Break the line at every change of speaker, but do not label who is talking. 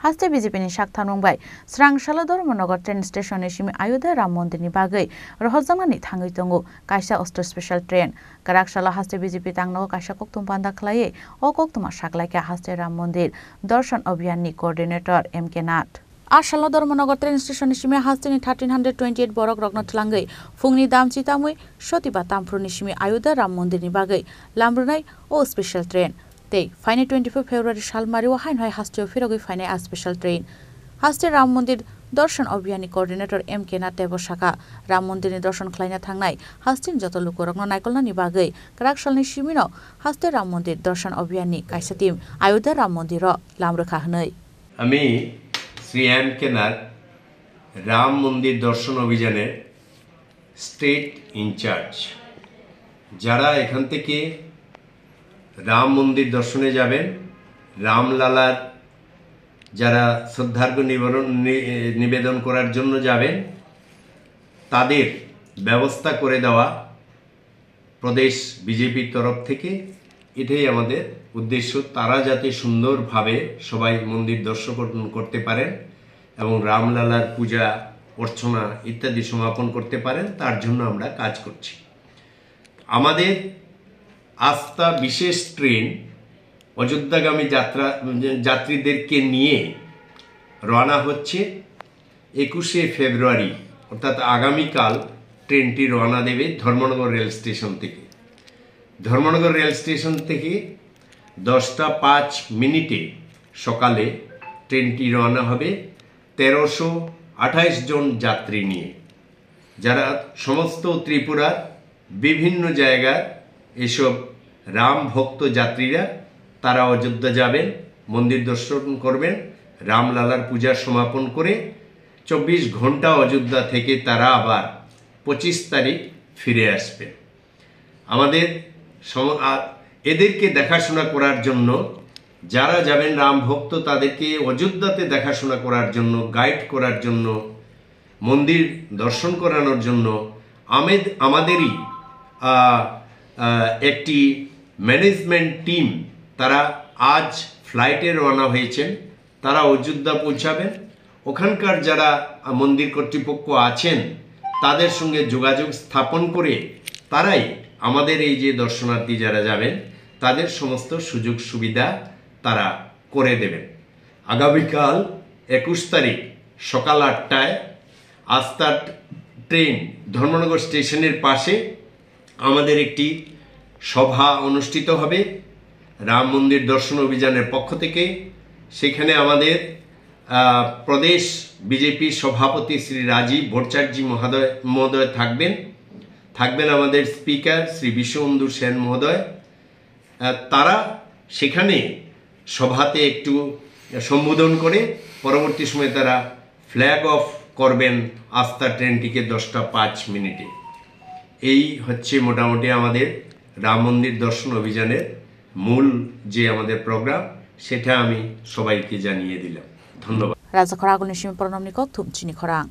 हास्ते बीजेपीनि साक्था नंबाय स्रांशाला Dharmanagar train स्टेशननि SIM Ayodhya Ram मन्दिरनि बागै रहजानानै थाङै दङ कायसा अस्त्र स्पेशल ट्रेन गराकशाला हास्ते बीजेपी तांनो कायसा कक्तुम पान्दा खलायै अ कक्तुमा साकलायका हास्ते राम मन्दिर दर्शन अभियाननि कोअर्डिनेटर MK नाथ आशाला धर्मनगर ट्रेन स्टेशन सिमे हास्तेनि 1328 बरक रग्न थलांगै फुंनि दामची तामुय सतिबा तामफ्रुनि सिमे आयोध्या राम मन्दिरनि बागै लामब्रनाय अ स्पेशल ट्रेन ते फाइने 24 फेब्रुवारी सालमारिव हाइनहाय हास्तेयाव फिरगै फाइने आ स्पेशल ट्रेन हास्ते राम मन्दिर दर्शन अभियाननि कोअर्डिनेटर MK नाथ देबसाका राम मन्दिरनि दर्शन खालायना थांनाय हास्तेनि जत लोक रग्न नायकलनानि बागै गराकशालनि सिमिनो हास्ते राम मन्दिर दर्शन अभियाननि कायसा टीम आयोध्या राम मन्दिर लामरोखा हनै
আমি শ্রী MK নাথ রাম মন্দির দর্শন অভিযানের স্টেট ইনচার্জ যারা এখান থেকে রাম মন্দির দর্শনে যাবেন রামলালার যারা শ্রদ্ধার্ঘ্য নিবেদন করার জন্য যাবেন তাদের ব্যবস্থা করে দেওয়া প্রদেশ বিজেপির তরফ থেকে এটাই আমাদের উদ্দেশ্য তারা যাতে সুন্দরভাবে সবাই মন্দির দর্শন করতে পারেন এবং রামলালার পূজা অর্চনা ইত্যাদি সমাপন করতে পারেন তার জন্য আমরা কাজ করছি আমাদের আস্থা বিশেষ ট্রেন অযোধ্যাগামী যাত্রীদেরকে নিয়ে রওনা হচ্ছে 21 ফেব্রুয়ারি অর্থাৎ আগামীকাল ট্রেনটি রওনা দেবে ধর্মনগর রেল স্টেশন থেকে ধর্মনগর রেল স্টেশন থেকে 10:05 সকালে ট্রেনটি রওনা হবে 1328 জন যাত্রী নিয়ে যারা সমস্ত ত্রিপুরার বিভিন্ন জায়গার এসব রাম ভক্ত যাত্রীরা তারা অযোধ্যা যাবেন মন্দির দর্শন করবেন রামলালার পূজা সমাপন করে 24 ঘন্টা অযোধ্যা থেকে তারা আবার 25 তারিখ ফিরে আসবেন আমাদের এদেরকে দেখাশোনা করার জন্য যারা যাবেন রাম ভক্ত তাদেরকে অযোধ্যাতে দেখাশোনা করার জন্য গাইড করার জন্য মন্দির দর্শন করানোর জন্য আমাদেরই একটি ম্যানেজমেন্ট টিম তারা আজ ফ্লাইটে রওনা হয়েছেন তারা অযোধ্যা পৌঁছাবেন ওখানকার যারা মন্দির কর্তৃপক্ষ আছেন তাদের সঙ্গে যোগাযোগ স্থাপন করে তারাই আমাদের এই যে দর্শনার্থী যারা যাবেন তাদের সমস্ত সুযোগ সুবিধা তারা করে দেবেন আগামীকাল 21 তারিখ সকাল 8টায় আস্থা ট্রেন ধর্মনগর স্টেশনের পাশে আমাদের একটি সভা অনুষ্ঠিত হবে রাম মন্দির দর্শন অভিযানের পক্ষ থেকে সেখানে আমাদের প্রদেশ বিজেপি সভাপতি শ্রী রাজীব ভট্টাচার্য মহোদয় থাকবেন আমাদের স্পিকার শ্রী বিশ্ববন্ধু সেন মহোদয় তারা সেখানে সভাতে একটু সম্বোধন করে পরবর্তী সময়ে তারা ফ্ল্যাগ অফ করবেন আস্থা ট্রেনটিকে 10:05 এই হচ্ছে মোটামুটি আমাদের রাম মন্দির দর্শন অভিযানের মূল যে আমাদের প্রোগ্রাম সেটা আমি সবাইকে জানিয়ে দিলাম ধন্যবাদ
রাজা খরাগুনি সিম পরনামনিক থুমচিনি খরাং